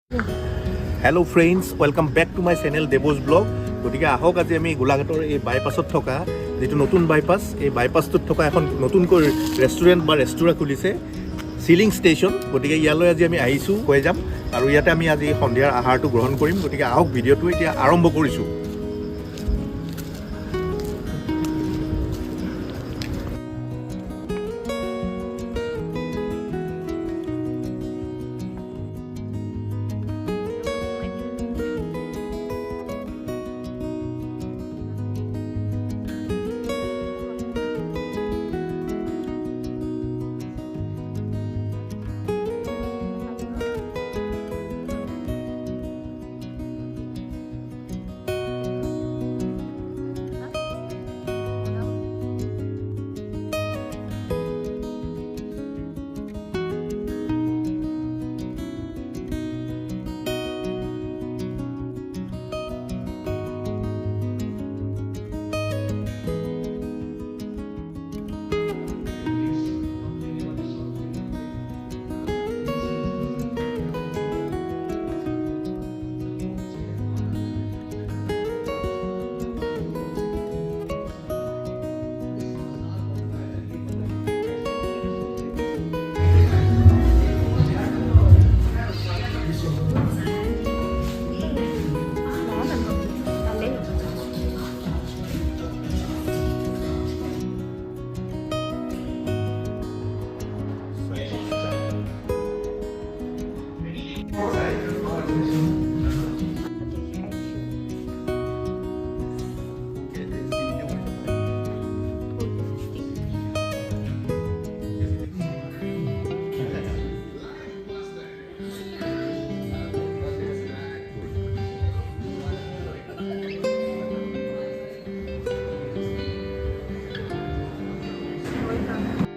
Hello friends, welcome back to my channel Devos Blog. গতিকে আহক আজি আমি গোলাঘাটৰ এই বাইপাছত থকা যেটো নতুন বাইপাছ এই বাইপাছটোত থকা এখন নতুনকৈ ৰেষ্টুৰেণ্ট বা ৰেষ্টুৰা খুলিছে সিলিং ষ্টেচন। গতিকে ইয়ালৈ আজি আমি আহিছোঁ কৈ যাম আৰু ইয়াতে আমি আজি সন্ধিয়াৰ আহাৰটো গ্ৰহণ কৰিম। গতিকে আহক ভিডিঅ'টো এতিয়া আৰম্ভ কৰিছোঁ।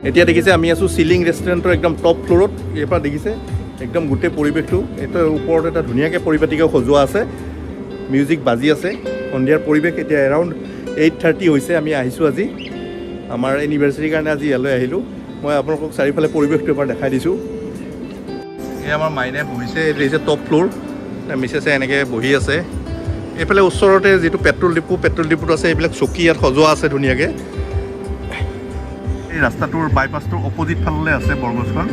এতিয়া দেখিছে আমি আছোঁ সিলিং ৰেষ্টুৰেণ্টৰ একদম টপ ফ্ল'ৰত। ইয়াৰ পৰা দেখিছে একদম গোটেই পৰিৱেশটো এটা ওপৰত এটা ধুনীয়াকৈ পৰিপাটিকৈ সজোৱা আছে, মিউজিক বাজি আছে। সন্ধিয়াৰ পৰিৱেশ এতিয়া এৰাউণ্ড 8:30 হৈছে। আমি আহিছোঁ আজি আমাৰ এনিভাৰ্চাৰীৰ কাৰণে আজি ইয়ালৈ আহিলোঁ। মই আপোনালোকক চাৰিওফালে পৰিৱেশটো এবাৰ দেখাই দিছোঁ। এই আমাৰ মাইনাই বহিছে, এইটো হৈছে টপ ফ্ল'ৰ। মিছেছে এনেকৈ বহি আছে। এইফালে ওচৰতে যিটো পেট্ৰল ডিপুটো আছে, এইবিলাক চকী ইয়াত সজোৱা আছে ধুনীয়াকৈ। এই ৰাস্তাটোৰ বাইপাছটোৰ অপজিট ফাললৈ আছে বৰগছখন।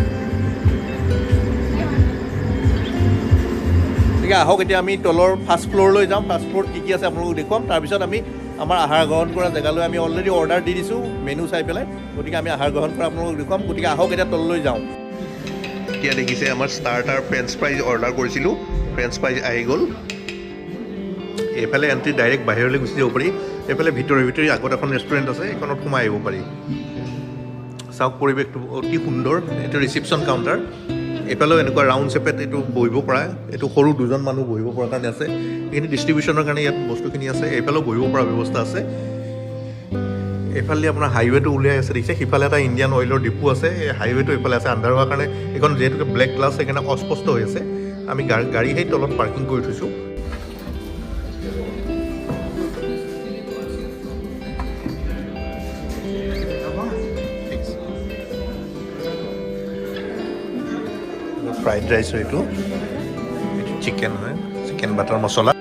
গতিকে আহক এতিয়া আমি তলৰ ফাৰ্ষ্ট ফ্ল'ৰলৈ যাম। ফাৰ্ষ্ট ফ্ল'ৰত কি আছে আপোনালোকক দেখুৱাম। তাৰপিছত আমি আমাৰ আহাৰ গ্ৰহণ কৰা জেগালৈ আমি অলৰেডি অৰ্ডাৰ দি দিছোঁ মেনু চাই পেলাই। গতিকে আমি আহাৰ গ্ৰহণ কৰা আপোনালোকক দেখুৱাম। গতিকে আহক এতিয়া তললৈ যাওঁ। এতিয়া দেখিছে আমাৰ ষ্টাৰ্টাৰ ফ্ৰেঞ্চ ফ্ৰাইজ অৰ্ডাৰ কৰিছিলোঁ, ফ্ৰেঞ্চ ফ্ৰাইজ আহি গ'ল। এইফালে এণ্ট্ৰি ডাইৰেক্ট বাহিৰলৈ গুচি যাব পাৰি। এইফালে ভিতৰি আগত এখন ৰেষ্টুৰেণ্ট আছে, এইখনত সোমাই আহিব পাৰি। চাওক পৰিৱেশটো অতি সুন্দৰ। এইটো ৰিচিপশ্যন কাউণ্টাৰ। এইফালেও এনেকুৱা ৰাউণ্ড চেপেট এইটো বহিব পৰা, এইটো সৰু দুজন মানুহ বহিব পৰা কাৰণে আছে। এইখিনি ডিষ্ট্ৰিবিউশ্যনৰ কাৰণে ইয়াত বস্তুখিনি আছে। এইফালেও বহিব পৰা ব্যৱস্থা আছে। এইফালে আপোনাৰ হাইৱেটো উলিয়াই আছে দেখিছে। সিফালে এটা ইণ্ডিয়ান অইলৰ ডিপু আছে। এই হাইৱেটো এইফালে আছে। আন্ধাৰ হোৱাৰ কাৰণে এইখন যিহেতুকে ব্লেক গ্লাছ সেইকাৰণে অস্পষ্ট হৈ আছে। আমি গাড়ী সেই তলত পাৰ্কিং কৰি থৈছোঁ। ফ্ৰাইড ৰাইচ এইটো চিকেন হয়, চিকেন বাটাৰ মছলা।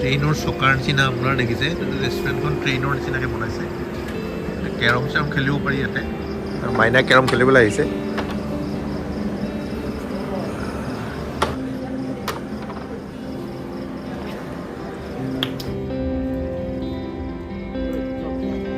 ট্ৰেইনৰ চকাৰ নিচিনা আপোনাৰ দেখিছে। ৰেষ্টুৰেণ্টখন ট্ৰেইনৰ নিচিনাকৈ বনাইছে। কেৰম চেৰম খেলিব পাৰি ইয়াতে। মাইনা কেৰম খেলিবলৈ আহিছে।